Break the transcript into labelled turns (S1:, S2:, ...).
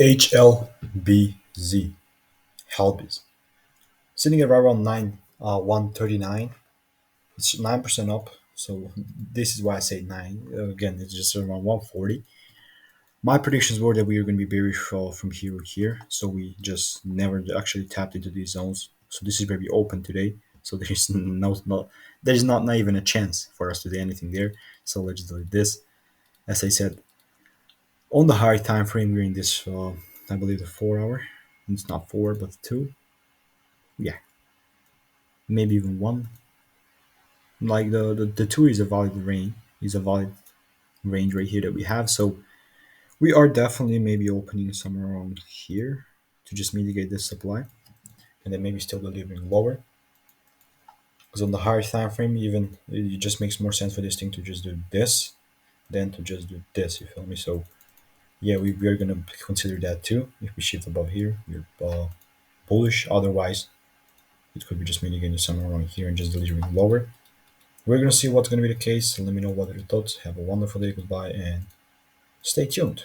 S1: HLBZ, Helbiz, sitting at right around 139. It's 9% up. So this is why I say 9. Again, it's just around 140. My predictions were that we were going to be bearish from here to here. So we just never actually tapped into these zones. So this is where we open today. So there's there's not even a chance for us to do anything there. So let's delete this. As I said, on the higher time frame, we're in this, I believe, the 4 hour. It's not four, but two. Yeah, maybe even one. Like the two is a valid range. Is a valid range right here that we have. So we are definitely maybe opening somewhere around here to just mitigate this supply, and then maybe still delivering lower. Because on the higher time frame, even it just makes more sense for this thing to just do this than to just do this. You feel me? So yeah, we are gonna consider that too. If we shift above here, we're bullish. Otherwise, it could be just mitigating somewhere around here and just delivering lower. We're gonna see what's gonna be the case. Let me know what are your thoughts. Have a wonderful day. Goodbye and stay tuned.